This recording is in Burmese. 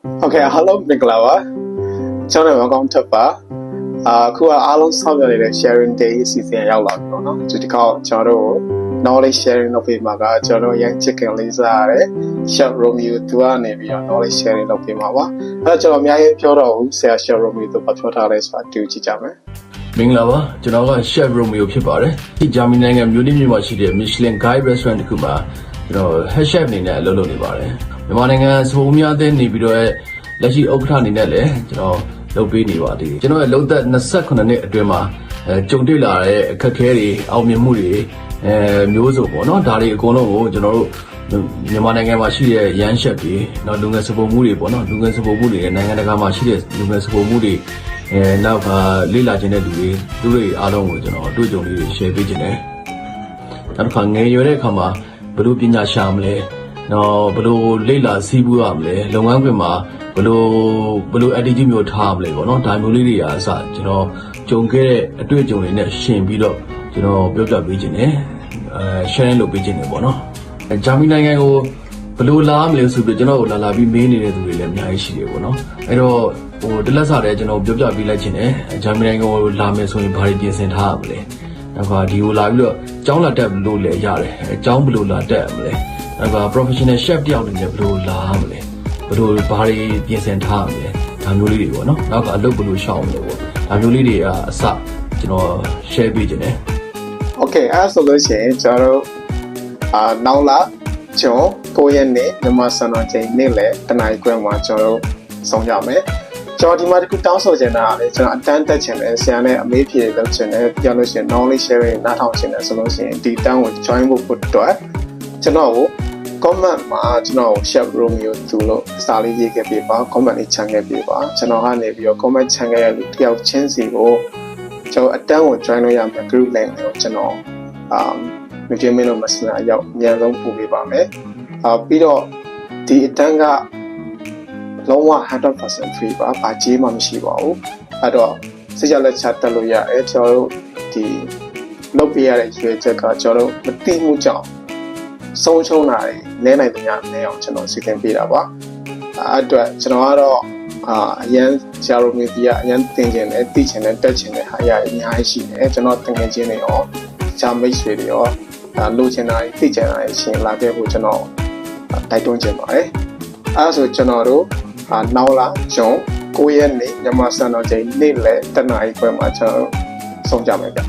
Okay, hello မင်္ဂလာပါကျွန်တော်အကောင့်ထပ်ပါအခုအားလုံးဆောင်ရွက်နေတဲ့ sharing day အစီအစဉ်ရောက်လာပြီပေါ့နော်ဒီခေါက်ကျွန်တော်တို့ knowledge sharing လုပ်ပေးမှာကကျွန်တော်ရန်ချစ်ခင်လေးစားရတဲ့ Chef Romeo သူကနေပြီးတော့ knowledge sharing လုပ်ပေးမှာပါအဲ့တော့ကျွန်တော်အများကြီးပြောတော့ဘူးဆရာ Chef Romeo သူပြောထားလဲဆိုတာတူကြည့်ကြမယ်မင်္ဂလာပါကျွန်တော်က Chef Romeo ဖြစ်ပါတယ်ဒီဂျာမနီနိုင်ငံမြို့နှမြို့မှာရှိတဲ့ Michelin Guide Restaurant တစ်ခုမှာကျွန်တော် head chef အနေနဲ့အလုပ်လုပ်နေပါတယ်မြန်မာနိုင်ငံစပုံများတဲ့နေပြီးတော့လက်ရှိဥက္ကဋ္ဌအနေနဲ့လည်းကျွန်တော်လုပ်ပေးနေပါသေးတယ်ကျွန်တော်ရဲ့လုံသက်28နှစ်အတွင်းမှာကြုံတွေ့လာတဲ့အခက်အခဲတွေအောင်မြင်မှုတွေမျိုးစုံပေါ့နော်ဒါတွေအကုန်လုံးကိုကျွန်တော်တို့မြန်မာနိုင်ငံမှာရှိတဲ့ရန်ရှက်တွေနောက်လူငယ်စပုံမှုတွေပေါ့နော်လူငယ်စပုံမှုတွေနိုင်ငံတကာမှာရှိတဲ့လူငယ်စပုံမှုတွေနောက်ကလေ့လာခြင်းတဲ့လူတွေအားလုံးကိုကျွန်တော်အတွေ့အကြုံလေးတွေ share ပေးခြင်းတယ်နောက်တစ်ခါငယ်ရွယ်တဲ့အခါမှာဘယ်လိုပညာရှာမလဲနော်ဘယ်လိုလေ့လာစီးပူးရမလဲလုပ်ငန်းခွင်မှာဘယ်လို attitude မျိုးထားမလဲပေါ့နော်ဒါမျိုးလေးတွေအားအစကျွန်တော်ကြုံခဲ့တဲ့အတွေ့အကြုံတွေနဲ့ရှင်ပြီးတော့ကျွန်တော်ပြောပြပေးခြင်းတယ်share လုပ်ပေးခြင်းတယ်ပေါ့နော်ဂျာမနီနိုင်ငံကိုဘယ်လိုလာမလဲဆိုပြီးကျွန်တော်ကိုလာပြီးမေးနေတဲ့သူတွေလည်းအများကြီးရှိတယ်ပေါ့နော်အဲ့တော့တလက်စားတယ်ကျွန်တော်ပြောပြပေးလိုက်ခြင်းတယ်ဂျာမနီနိုင်ငံကိုလာမယ်ဆိုရင်ဘာတွေပြင်ဆင်ထားရမလဲနောက်ကဒီကိုလာပြီးတော့ကျောင်းလာတက်လို့လည်းရတယ်ကျောင်းဘယ်လိုလာတက်ရမလဲနောက်က professional chef တယောက်အနေနဲ့ဘယ်လိုလာရမလဲဘာတွေပြင်ဆင်ထားရမလဲဒါမျိုးလေးတွေပေါ့နော်နောက်ကအလုပ်ဘယ်လိုရှောင်မလဲပေါ့ဒါမျိုးလေးတွေကအစကျွန်တော် share ပေးခြင်းတယ် Okay အဲ့ဆိုလို့ရှိရင်ကျွန်တော်နောက်လာကျွန်တော်9ရက်နေ့မြန်မာစံတော်ချိန်နေ့လယ်တနားရီခွဲမှာကျွန်တော်ဆောင်ကြမယ်ကျွန်တော်ဒီမှာတခုတောင်းဆိုချင်တာကလည်းကျွန်တော်အတန်းတက်ချင်တယ်ဆရာနဲ့အမေးဖြေလုပ်ချင်တယ်ပြောလို့ရှိရင် knowledge sharing နားထောင်ချင်တယ်ဆိုလို့ရှိရင်ဒီတန်းကို join ဖို့အတွက်ကျွန်တော်ကို comment မှာကျွန်တော် Chef Romeo သူလို့စာလေးရေးခဲ့ပြပါ comment လေးချန်ခဲ့ပြပါကျွန်တော်ကနေပြီးတော့ comment ချန်ခဲ့ရလို့တယောက်ချင်းစီကိုကျွန်တော်အတန်းကို join လုပ်ရမယ် group link ကိုကျွန်တော်မကြည့်မလို့မစနာရောက်အများဆုံးပို့ပေးပါမယ်ပြီးတော့ဒီအတန်းကလုံးဝ 100% free ပါဘာကြေးမှမရှိပါဘူးအဲ့တော့စိတ်ကြလက်ချတက်လို့ရတယ်ကျွန်တော်တို့ဒီလုပ်ပေးရတဲ့ရွေးချက်ကကျွန်တော်တို့မသိမှုကြောင့်ဆုံးရှုံးတာတွေနဲနိုင်တဲ့ညနေအောင်ကျွန်တော်စီစဉ်ပေးတာပါအဲ့အတွက်ကျွန်တော်ကတော့အရန်ဆရာတို့မျိုးကြီးကအရန်သင်ကျင်တယ်သိကျင်တယ်တက်ကျင်တယ်ဟာရအများကြီးရှိတယ်ကျွန်တော်သင်ငယ်ချင်းတွေရောဂျာမိတ်ဆွေတွေရောလိုချင်တာသိကျင်တာရှင်လာခဲ့ဖို့ကျွန်တော်တိုက်တွန်းချင်ပါတယ်အဲ့ဆိုကျွန်တော်တို့နောက်လာဂျွန်9ရက်နေ့မြန်မာစံတော်ချိန်နေ့လယ်တနာရီခွဲမှာကျွန်တော်ဆုံးကြမယ်ဗျ